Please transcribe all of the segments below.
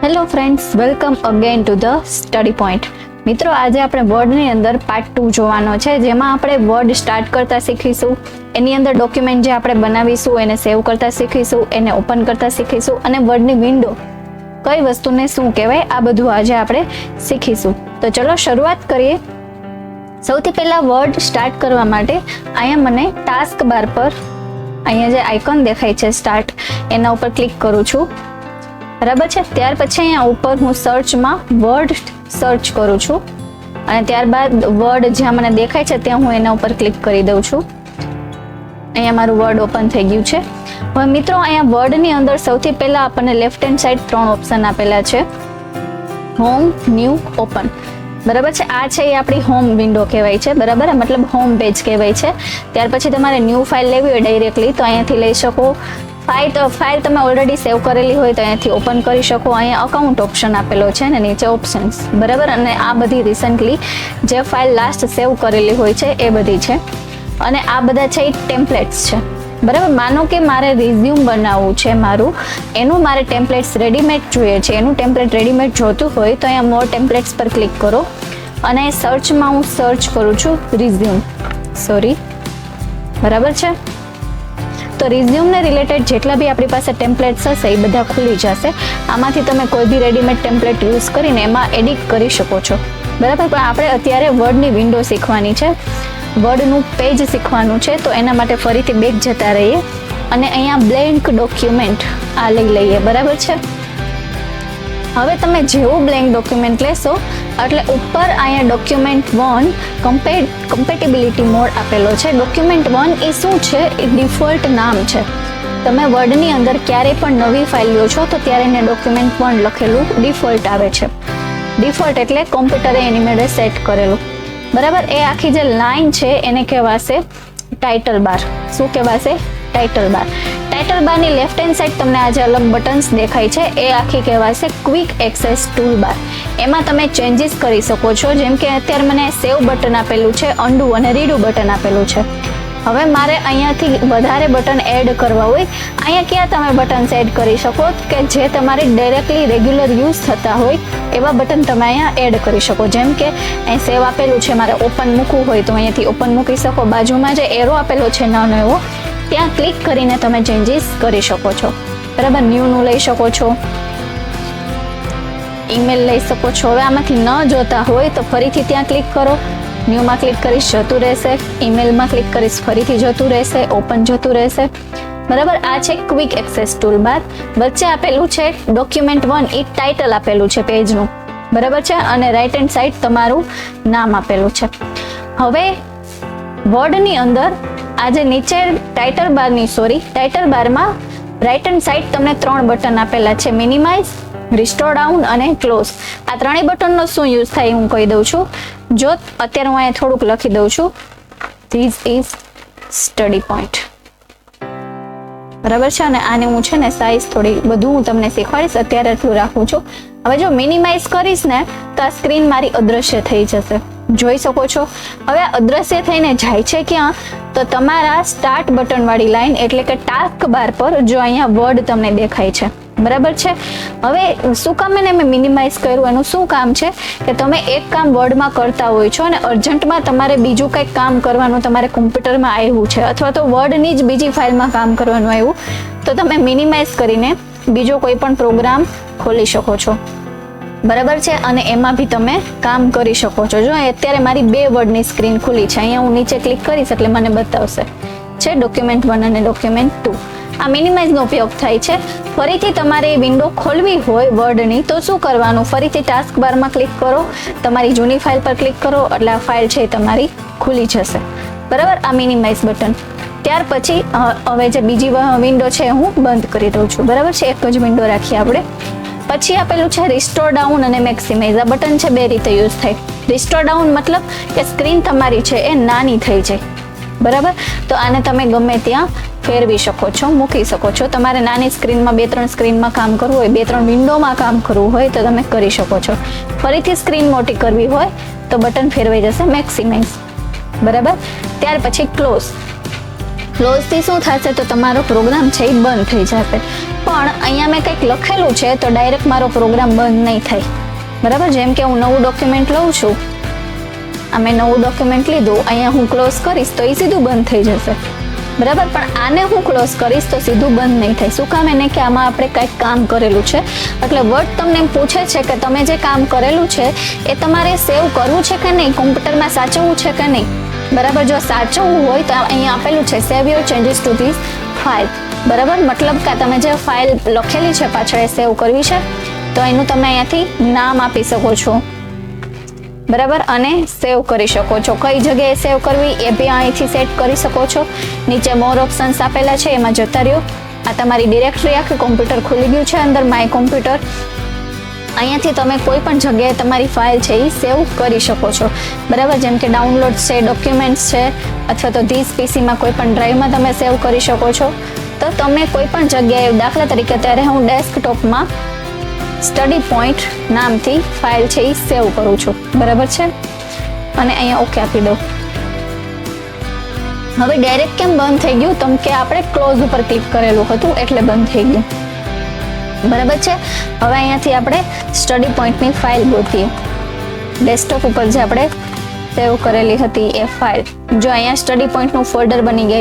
Hello friends, welcome again to the study point. મિત્રો, આજે આપણે વર્ડની અંદર પાર્ટ 2 જોવાનો છે, જેમાં આપણે વર્ડ સ્ટાર્ટ કરતા શીખીશું, એની અંદર ડોક્યુમેન્ટ જે આપણે બનાવીશું એને સેવ કરતા શીખીશું, એને ઓપન કરતા શીખીશું, અને વર્ડની વિન્ડો કઈ વસ્તુને શું કહેવાય આ બધું આજે આપણે શીખીશું. તો ચલો શરૂઆત કરીએ. સૌથી પહેલા વર્ડ સ્ટાર્ટ કરવા માટે અહીંયા મને ટાસ્ક બાર પર અહીંયા જે આઇકોન દેખાય છે સ્ટાર્ટ, એના ઉપર ક્લિક કરું છું. બરાબર છે. ત્યાર પછી અહીંયા ઉપર હું સર્ચમાં વર્ડ સર્ચ કરું છું અને ત્યારબાદ વર્ડ જ્યાં મને દેખાય છે ત્યાં હું એના ઉપર ક્લિક કરી દઉં છું. અહીંયા મારું વર્ડ ઓપન થઈ ગયું છે. હવે મિત્રો, અહીંયા વર્ડની અંદર સૌથી પહેલા આપણને લેફ્ટ હેન્ડ સાઈડ 3 ઓપ્શન આપેલા છે: હોમ, ન્યૂ, ઓપન. બરાબર છે. આ છે એ આપણી હોમ વિન્ડો કહેવાય છે. બરાબર, મતલબ હોમ પેજ કહેવાય છે. ત્યાર પછી તમારે ન્યૂ ફાઇલ લેવી હોય ડાયરેક્ટલી તો અહીંયાથી લઈ શકો. ફાઇલ તમે ઓલરેડી સેવ કરેલી હોય તો અહીંયાથી ઓપન કરી શકો. અહીંયા અકાઉન્ટ ઓપ્શન આપેલો છે ને નીચે ઓપ્શન્સ. બરાબર, અને આ બધી રિસન્ટલી જે ફાઇલ લાસ્ટ સેવ કરેલી હોય છે એ બધી છે. અને આ બધા છે એ ટેમ્પલેટ્સ છે. બરાબર, માનો કે મારે રિઝ્યુમ બનાવવું છે મારું, એનું મારે ટેમ્પલેટ્સ રેડીમેડ જોઈએ છે, એનું ટેમ્પલેટ રેડીમેડ જોતું હોય તો અહીંયા મોર ટેમ્પલેટ્સ પર ક્લિક કરો અને સર્ચમાં હું સર્ચ કરું છું રિઝ્યુમ. બરાબર છે. તો રિઝ્યુમને રિલેટેડ જેટલા બી આપણી પાસે ટેમ્પલેટ્સ હશે એ બધા ખુલી જશે. આમાંથી તમે કોઈ બી રેડીમેડ ટેમ્પલેટ યુઝ કરીને એમાં એડિટ કરી શકો છો. બરાબર, પણ આપણે અત્યારે વર્ડની વિન્ડો શીખવાની છે, વર્ડનું પેજ શીખવાનું છે. તો એના માટે ફરીથી બેક જતા રહીએ અને અહીંયા બ્લેન્ક ડોક્યુમેન્ટ આ લઈ લઈએ. બરાબર છે. હવે તમે જેવું બ્લેન્ક ડોક્યુમેન્ટ લેશો એટલે ઉપર અહીંયા ડોક્યુમેન્ટ 1 કમ્પેટિબિલિટી મોડ આપેલો છે. ડોક્યુમેન્ટ 1 એ શું છે? એ ડિફોલ્ટ નામ છે. તમે વર્ડની અંદર ક્યારેય પણ નવી ફાઇલ લો છો તો ત્યારે એને ડોક્યુમેન્ટ 1 લખેલું ડિફોલ્ટ આવે છે. ડિફોલ્ટ એટલે કોમ્પ્યુટરે એની મેળે સેટ કરેલું. બરાબર, એ આખી જે લાઈન છે એને કહેવાશે ટાઇટલ બાર. શું કહેવાશે? ટાઇટલ બાર. ટાઇટલ બારની લેફ્ટ હેન્ડ સાઈડ તમને આ જે અલગ બટન્સ દેખાય છે એ આખી કહેવાશે ક્વિક એક્સેસ ટૂલ બાર. એમાં તમે ચેન્જીસ કરી શકો છો. જેમ કે અત્યારે મને સેવ બટન આપેલું છે, અન્ડુ અને રીડુ બટન આપેલું છે. હવે મારે અહીંયાથી વધારે બટન એડ કરવા હોય, અહીંયા ક્યાં તમે બટન્સ એડ કરી શકો કે જે તમારી ડાયરેક્ટલી રેગ્યુલર યુઝ થતા હોય એવા બટન તમે અહીંયા એડ કરી શકો. જેમ કે અહીં સેવ આપેલું છે, મારે ઓપન મૂકવું હોય તો અહીંયાથી ઓપન મૂકી શકો. બાજુમાં જે એરો આપેલો છે નાનો એવો, ત્યાં ક્લિક કરીને તમે ચેન્જીસ કરી શકો છો. બરાબર, ન્યૂનું લઈ શકો છો, ઈમેલ લઈ શકો છો. હવે આમાંથી ન જોતા હોય તો ફરીથી ત્યાં ક્લિક કરો, ન્યૂમાં ક્લિક કરીશ જતું રહેશે, ઈમેલમાં ક્લિક કરીશ ફરીથી જતું રહેશે, ઓપન જતું રહેશે. બરાબર, આ છે ક્વિક એક્સેસ ટૂલ બાર. વચ્ચે આપેલું છે ડોક્યુમેન્ટ 1, એ ટાઇટલ આપેલું છે પેજનું. બરાબર છે, અને રાઈટ હેન્ડ સાઈડ તમારું નામ આપેલું છે. હવે વર્ડની અંદર આજે નીચે ટાઇટલ બારમાં રાઈટ હેન્ડ સાઈડ તમને 3 બટન આપેલા છે: મિનિમાઇઝ, રિસ્ટોર ડાઉન અને ક્લોઝ. આ ત્રણેય બટનનો શું યુઝ થાય હું કહી દઉં છું. જો અત્યારે હું અહીંયા થોડુંક લખી દઉં છું, ધીસ ઇઝ સ્ટડી પોઈન્ટ. બરાબર છે. અને આને હું છે ને સાઈઝ થોડી બધું હું તમને શીખવાડીશ, અત્યારે એટલું રાખું છું. હવે જો મિનિમાઇઝ કરીશ ને તો આ સ્ક્રીન મારી અદ્રશ્ય થઈ જશે. જોઈ શકો છો. હવે આ અદ્રશ્ય થઈને જાય છે ક્યાં? તો તમારા સ્ટાર્ટ બટન વાળી લાઈન એટલે કે ટાસ્ક બાર પર જો અહીંયા વર્ડ તમને દેખાય છે. બરાબર છે. હવે શું કામ એને મેં મિનિમાઇઝ કર્યું? એનું શું કામ છે કે તમે એક કામ વર્ડમાં કરતા હોય છો અને અર્જન્ટમાં તમારે બીજું કંઈક કામ કરવાનું તમારે કોમ્પ્યુટરમાં આવ્યું છે, અથવા તો વર્ડની જ બીજી ફાઇલમાં કામ કરવાનું આવ્યું, તો તમે મિનિમાઇઝ કરીને બીજો કોઈ પણ પ્રોગ્રામ ખોલી શકો છો. બરાબર છે. અને એમાં બી તમે કામ કરી શકો છો. જો અત્યારે મારી 2 વર્ડની સ્ક્રીન ખુલી છે. અહીંયા હું નીચે ક્લિક કરીશ એટલે મને બતાવશે છે ડોક્યુમેન્ટ 1 અને ડોક્યુમેન્ટ 2. આ મિનિમાઇઝનો ઉપયોગ થાય છે. ફરીથી તમારે એ વિન્ડો ખોલવી હોય વર્ડની તો શું કરવાનું? ફરીથી ટાસ્ક બારમાં ક્લિક કરો, તમારી જૂની ફાઇલ પર ક્લિક કરો એટલે આ ફાઇલ છે એ તમારી ખુલી જશે. બરાબર, આ મિનિમાઇઝ બટન. ત્યાર પછી હવે જે બીજી વિન્ડો છે હું બંધ કરી દઉં છું. બરાબર છે, એક જ વિન્ડો રાખીએ આપણે. પછી આપેલું છે રિસ્ટોર ડાઉન અને મેક્સિમાઇઝ. આ બટન છે 2 રીતે યુઝ થાય. રિસ્ટોર ડાઉન મતલબ કે સ્ક્રીન તમારી છે એ નાની થઈ જાય. બરાબર, તો આને તમે ગમે ત્યાં ફેરવી શકો છો, મૂકી શકો છો. તમારે નાની સ્ક્રીનમાં 2-3 સ્ક્રીનમાં કામ કરવું હોય, 2-3 વિન્ડોમાં કામ કરવું હોય તો તમે કરી શકો છો. ફરીથી સ્ક્રીન મોટી કરવી હોય તો બટન ફેરવાઈ જશે મેક્સિમાઇઝ. બરાબર, ત્યાર પછી ક્લોઝ. ક્લોઝથી શું થશે તો તમારો પ્રોગ્રામ છે એ બંધ થઈ જશે. પણ અહીંયા મેં કંઈક લખેલું છે તો ડાયરેક્ટ મારો પ્રોગ્રામ બંધ નહીં થાય, બરાબર. જેમ કે હું નવું ડોક્યુમેન્ટ લઉં છું, આ મેં નવું ડોક્યુમેન્ટ લીધું, અહીંયા હું ક્લોઝ કરીશ તો એ સીધું બંધ થઈ જશે, બરાબર. પણ આને હું ક્લોઝ કરીશ તો સીધું બંધ નહીં થાય. શું કામ? એને કે આમાં આપણે કંઈક કામ કરેલું છે, એટલે વર્ડ તમને એમ પૂછે છે કે તમે જે કામ કરેલું છે એ તમારે સેવ કરવું છે કે નહીં, કોમ્પ્યુટરમાં સાચવવું છે કે નહીં, બરાબર. જો સાચવવું હોય તો અહીંયા આપેલું છે સેવ your changes two this file, બરાબર. મતલબ કે તમે જે ફાઇલ લખેલી છે પાછળ એ સેવ કરવી છે તો એનું તમે અહીંયાથી નામ આપી શકો છો, બરાબર, અને સેવ કરી શકો છો. કઈ જગ્યાએ સેવ કરવી એ બી અહીંથી સેટ કરી શકો છો. નીચે મોર ઓપ્શન્સ આપેલા છે, એમાં જતા રહ્યો. આ તમારી ડિરેક્ટરી આખી કોમ્પ્યુટર ખુલી ગયું છે અંદર માય કોમ્પ્યુટર. અહીંયાથી તમે કોઈ પણ જગ્યાએ તમારી ફાઇલ છે એ સેવ કરી શકો છો, બરાબર. જેમ કે ડાઉનલોડ છે, ડોક્યુમેન્ટ્સ છે, અથવા તો ધીસ પીસીમાં કોઈ પણ ડ્રાઈવમાં તમે સેવ કરી શકો છો. તો તમે કોઈ પણ જગ્યાએ, દાખલા તરીકે અત્યારે હું ડેસ્કટોપમાં સ્ટડી પોઈન્ટ નામથી ફાઇલ છે એ સેવ કરું છું, બરાબર છે. અને અહીંયા ઓકે આપી દો. હવે ડાયરેક્ટ કેમ બંધ થઈ ગયું? તમ કે આપણે ક્લોઝ ઉપર ક્લિક કરેલું હતું એટલે બંધ થઈ ગયું, બરાબર છે. હવે અહીંયાથી આપણે સ્ટડી પોઈન્ટની ફાઇલ ગોતીએ. ડેસ્કટોપ ઉપર જે આપણે સેવ કરેલી હતી એ ફાઇલ, જો અહીંયા સ્ટડી પોઈન્ટનું ફોલ્ડર બની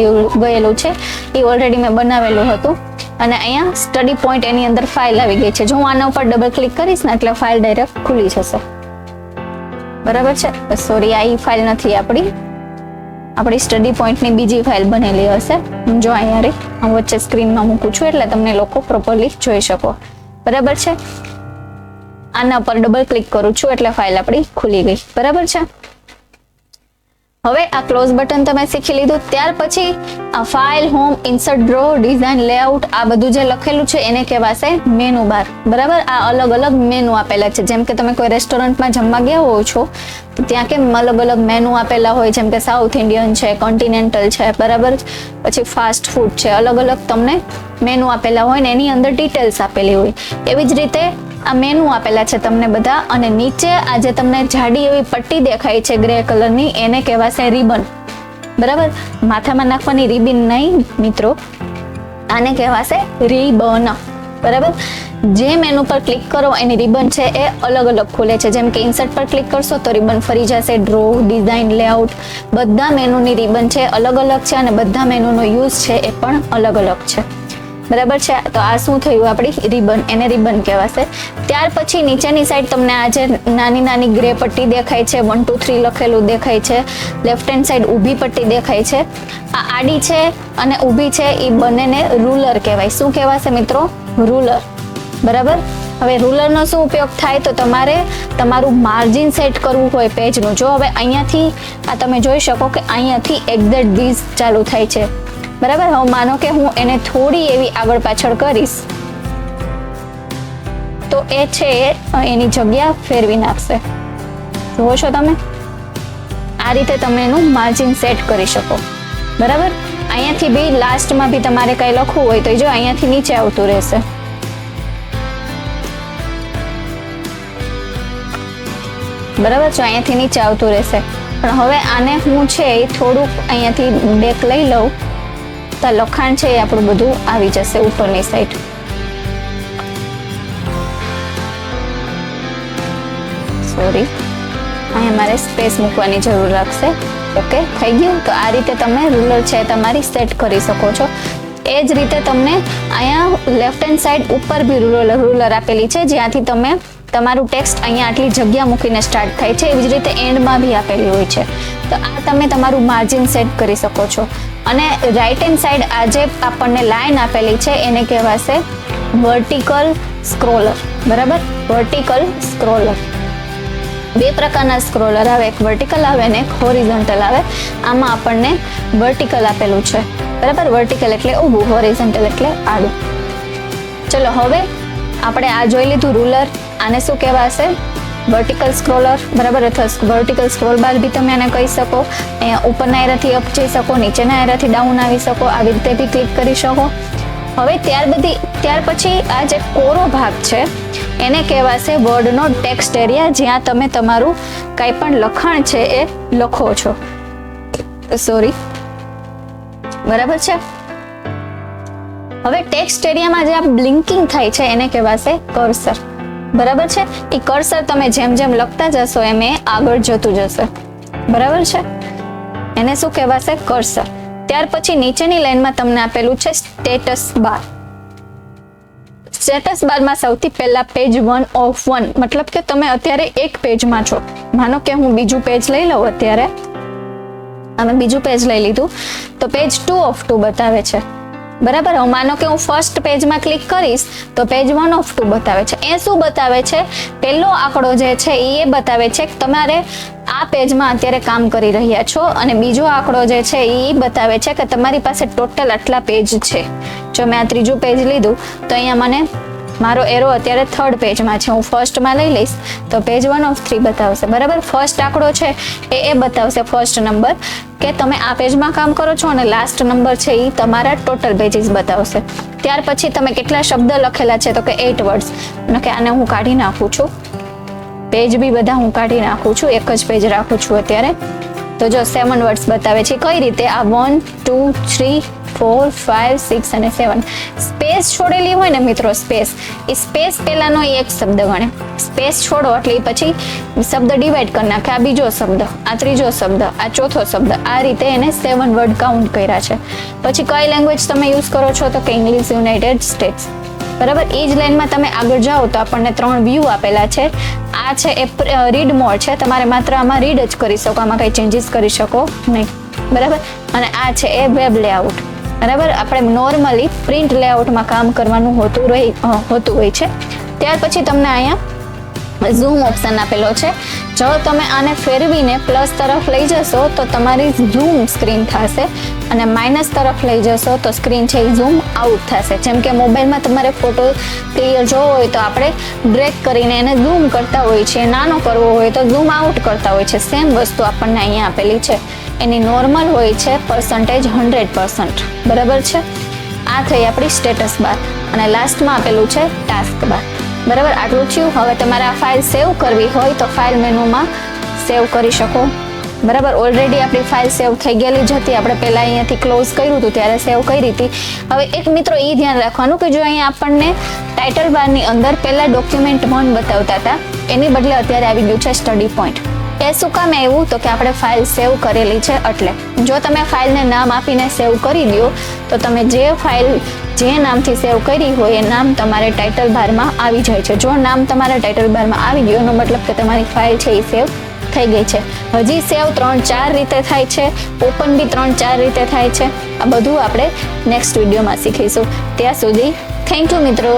ગયેલું છે, એ ઓલરેડી મેં બનાવેલું હતું. અને અહીંયા સ્ટડી પોઈન્ટ એની અંદર ફાઇલ આવી ગઈ છે. જો હું આના ઉપર ડબલ ક્લિક કરીશ ને એટલે ફાઇલ ડાયરેક્ટ ખુલી જશે, બરાબર છે. સોરી, આ ફાઇલ નથી આપણી સ્ટડી પોઈન્ટની બીજી ફાઇલ બનેલી હશે. જો અહીંયા રે હું વચ્ચે સ્ક્રીનમાં મૂકું છું એટલે તમને લોકો પ્રોપરલી જોઈ શકો, બરાબર છે. આના પર ડબલ ક્લિક કરું છું એટલે ફાઇલ આપણી ખુલી ગઈ, બરાબર છે. હવે આ ક્લોઝ બટન તમે શીખી લીધું. ત્યાર પછી આ file, home, insert, draw, design, layout, આ બધું જે લખેલું છે એને કહેવાશે મેનુ બાર, બરાબર. આ અલગ અલગ મેનુ આપેલા છે. જેમ કે તમે કોઈ રેસ્ટોરન્ટમાં જમવા ગયા હો છો તો ત્યાં કેમ અલગ અલગ મેનુ આપેલા હોય, જેમ કે સાઉથ ઇન્ડિયન છે, કોન્ટિનેન્ટલ છે, બરાબર. પછી ફાસ્ટ ફૂડ છે, અલગ અલગ તમને મેનુ આપેલા હોય ને એની અંદર ડિટેલ્સ આપેલી હોય. એવી જ રીતે આ મેનુ આપેલા છે તમને બધા. અને નીચે આ જે તમને જાડી એવી પટ્ટી દેખાય છે ગ્રે કલરની, એને કહેવાશે રિબન, બરાબર. માથામાં નાખવાની રિબન નહીં મિત્રો, આને કહેવાશે રિબન, બરાબર. જે મેનુ પર ક્લિક કરો એની રિબન છે એ અલગ અલગ ખુલે છે. જેમ કે ઇન્સર્ટ પર ક્લિક કરશો તો રિબન ફરી જશે. ડ્રો, ડિઝાઇન, લેઆઉટ, બધા મેનુની રિબન છે અલગ અલગ છે, અને બધા મેનુનો યુઝ છે એ પણ અલગ અલગ છે, બરાબર છે. તો આ શું થયું? આપણી રિબન, એને રિબન કહેવાશે. ત્યાર પછી નીચેની સાઈડ તમને આ જે નાની નાની ગ્રે પટ્ટી દેખાય છે, 1 2 3 લખેલું દેખાય છે. લેફ્ટ હેન્ડ સાઈડ ઊભી પટ્ટી દેખાય છે. આ આડી છે અને ઊભી છે, એ બંનેને રૂલર કહેવાય. શું કહેવાશે મિત્રો? રૂલર, બરાબર. હવે રૂલરનો શું ઉપયોગ થાય? તો તમારે તમારું માર્જિન સેટ કરવું હોય પેજનું. જો હવે અહીંયાથી આ તમે જોઈ શકો કે અહીંયાથી એક્ઝેક્ટ ધીસ ચાલુ થાય છે, બરાબર. હવે માનો કે હું એને થોડી એવી આગળ પાછળ કરીશ તો એ છે એની જગ્યા ફેરવી નાખશે. જુઓ છો તમે? આ રીતે તમે એનું માર્જિન સેટ કરી શકો, બરાબર. અહીંયાથી બી લાસ્ટમાં બી તમારે કંઈ લખવું હોય તો જો અહીંયાથી નીચે આવતું રહેશે, બરાબર. જો અહીંયાથી નીચે આવતું રહેશે. પણ હવે આને હું છે એ થોડુંક અહીંયાથી બેક લઈ લઉં તો લખાણ છે એ આપણું બધું આવી જશે ઉપરની સાઈડ. સોરી, અહીંયા મારે સ્પેસ મૂકવાની જરૂર લાગશે. ઓકે, થઈ ગયું. તો આ રીતે તમે રૂલર છે તમારી સેટ કરી શકો છો. એ જ રીતે તમને અહીંયા લેફ્ટ હેન્ડ સાઈડ ઉપર બી રૂલર આપેલી છે, જ્યાંથી તમે તમારું ટેક્સ્ટ અહીંયા આટલી જગ્યા મૂકીને સ્ટાર્ટ થાય છે. એવી જ રીતે એન્ડમાં બી આપેલી હોય છે. તો આ તમે તમારું માર્જિન સેટ કરી શકો છો. અને રાઈટ હેન્ડ સાઈડ આ જે આપણને લાઈન આપેલી છે એને કહેવાશે વર્ટિકલ સ્ક્રોલર, બરાબર. વર્ટિકલ સ્ક્રોલર, બે પ્રકારના સ્ક્રોલર આવે, એક વર્ટિકલ આવે અને એક હોરિઝોન્ટલ આવે. આમાં આપણને વર્ટિકલ આપેલું છે, બરાબર. વર્ટિકલ એટલે ઊભું, હોરિઝોન્ટલ એટલે આડું. ચલો હવે આપણે આ જોઈ લીધું રૂલર. આને શું કહેવાશે? વર્ટિકલ સ્ક્રોલર, બરાબર. અથવા વર્ટિકલ સ્ક્રોલ બાર બી તમે આને કહી શકો. અહીંયા ઉપરના એરાથી અપ જઈ શકો, નીચેના એરાથી ડાઉન આવી શકો, આવી રીતે બી ક્લિક કરી શકો. હવે ત્યાર પછી આ જે કોરો ભાગ છે એને કહેવાશે વર્ડનો ટેક્સ્ટ એરિયા, જ્યાં તમે તમારું કાંઈ પણ લખાણ છે એ લખો છો. સોરી, બરાબર છે. હવે ટેક્સ્ટ એરિયામાં જે આ બ્લિંકિંગ થાય છે એને કહેવાશે કર્સર. બરાબર છે? એ કર્સર તમે જેમ જેમ લખતા જશો એમ એ આગળ જતું જશે. બરાબર છે? એને શું કહેવાશે? કર્સર. ત્યાર પછી નીચેની લાઈનમાં તમને આપેલું છે સ્ટેટસ બાર. સ્ટેટસ બારમાં સૌથી પહેલા પેજ 1 of 1, મતલબ કે તમે અત્યારે એક પેજમાં છો. માનો કે હું બીજું પેજ લઈ લઉં, અત્યારે અમે બીજું પેજ લઈ લીધું તો પેજ 2 of 2 બતાવે છે. બરાબર. હું માનો કે હું ફર્સ્ટ પેજમાં ક્લિક કરીશ તો પેજ 1 of 2 બતાવે છે. એ શું બતાવે છે? પહેલો આંકડો જે છે એ બતાવે છે કે તમારે આ પેજમાં અત્યારે કામ કરી રહ્યા છો, અને બીજો આંકડો જે છે એ બતાવે છે કે તમારી પાસે ટોટલ આટલા પેજ છે. જો મેં આ ત્રીજું પેજ લીધું તો અહીંયા મને મારો એરો અત્યારે થર્ડ પેજમાં છે. હું ફર્સ્ટમાં લઈ લઈશ તો પેજ 1 of 3 બતાવશે. બરાબર. ફર્સ્ટ આંકડો છે એ બતાવશે, ફર્સ્ટ નંબર, કે તમે આ પેજમાં કામ કરો છો, અને લાસ્ટ નંબર છે એ તમારા ટોટલ પેજીસ બતાવશે. ત્યાર પછી તમે કેટલા શબ્દ લખેલા છે તો કે 8 વર્ડ્સ. કે આને હું કાઢી નાખું છું, પેજ બી બધા હું કાઢી નાખું છું, એક જ પેજ રાખું છું અત્યારે. તો જો 7 વર્ડ્સ બતાવે છે. કઈ રીતે? આ 1 2 3 4 5 6 અને 7 સ્પેસ છોડેલી હોય ને મિત્રો, સ્પેસ, એ સ્પેસ પહેલાનો એક શબ્દ ગણે. સ્પેસ છોડો એટલે પછી શબ્દ ડિવાઈડ કરી નાખે. આ બીજો શબ્દ, આ ત્રીજો શબ્દ, આ ચોથો શબ્દ, આ રીતે એને 7 વર્ડ કાઉન્ટ કર્યા છે. પછી કઈ લેંગ્વેજ તમે યુઝ કરો છો તો કે ઇંગ્લિશ યુનાઇટેડ સ્ટેટ્સ. બરાબર. એ જ લાઈનમાં તમે આગળ જાઓ તો આપણને 3 વ્યૂ આપેલા છે. આ છે એ રીડ મોડ છે, તમારે માત્ર આમાં રીડ જ કરી શકો, આમાં કઈ ચેન્જીસ કરી શકો નહીં. બરાબર. અને આ છે એ વેબ લેઆઉટ. બરાબર. આપણે નોર્મલી પ્રિન્ટ લેઆઉટમાં કામ કરવાનું હોતું હોય છે. ત્યાર પછી તમને અહીંયા ઝૂમ ઓપ્શન આપેલો છે. જો તમે આને ફેરવીને પ્લસ તરફ લઈ જશો તો તમારી ઝૂમ સ્ક્રીન થશે, અને માઇનસ તરફ લઈ જશો તો સ્ક્રીન છે એ ઝૂમ આઉટ થશે. જેમ કે મોબાઈલમાં તમારે ફોટો ક્લિયર જોવો હોય તો આપણે ડ્રેગ કરીને એને ઝૂમ કરતા હોઈએ છીએ, નાનો કરવો હોય તો ઝૂમ આઉટ કરતા હોય છે. સેમ વસ્તુ આપણને અહીંયા આપેલી છે. એની નોર્મલ હોય છે પર્સન્ટેજ 100%. બરાબર છે. આ થઈ આપણી સ્ટેટસ બાર, અને લાસ્ટમાં આપેલું છે ટાસ્ક બાર. બરાબર. આટલું થયું. હવે તમારે આ ફાઇલ સેવ કરવી હોય તો ફાઇલ મેનુમાં સેવ કરી શકો. બરાબર. ઓલરેડી આપણી ફાઇલ સેવ થઈ ગયેલી જ હતી, આપણે પહેલા અહીંયાથી ક્લોઝ કર્યું હતું ત્યારે સેવ કરી હતી. હવે એક મિત્રો એ ધ્યાન રાખવાનું કે જો અહીંયા આપણને ટાઇટલ બારની અંદર પહેલા ડોક્યુમેન્ટ 1 બતાવતા હતા, એની બદલે અત્યારે આવી ગયું છે સ્ટડી પોઈન્ટ. એ શું કામ એવું? તો કે આપણે ફાઇલ સેવ કરેલી છે એટલે. જો તમે ફાઇલને નામ આપીને સેવ કરી દો તો તમે જે ફાઇલ જે નામથી સેવ કરી હોય એ નામ તમારે ટાઇટલ બારમાં આવી જાય છે. જો નામ તમારા ટાઇટલ બારમાં આવી ગયો એનો મતલબ કે તમારી ફાઇલ છે એ સેવ થઈ ગઈ છે. હજી સેવ 3-4 રીતે થાય છે, ઓપન બી 3-4 રીતે થાય છે. આ બધું આપણે નેક્સ્ટ વિડીયોમાં શીખીશું. ત્યાં સુધી થેન્ક યુ મિત્રો.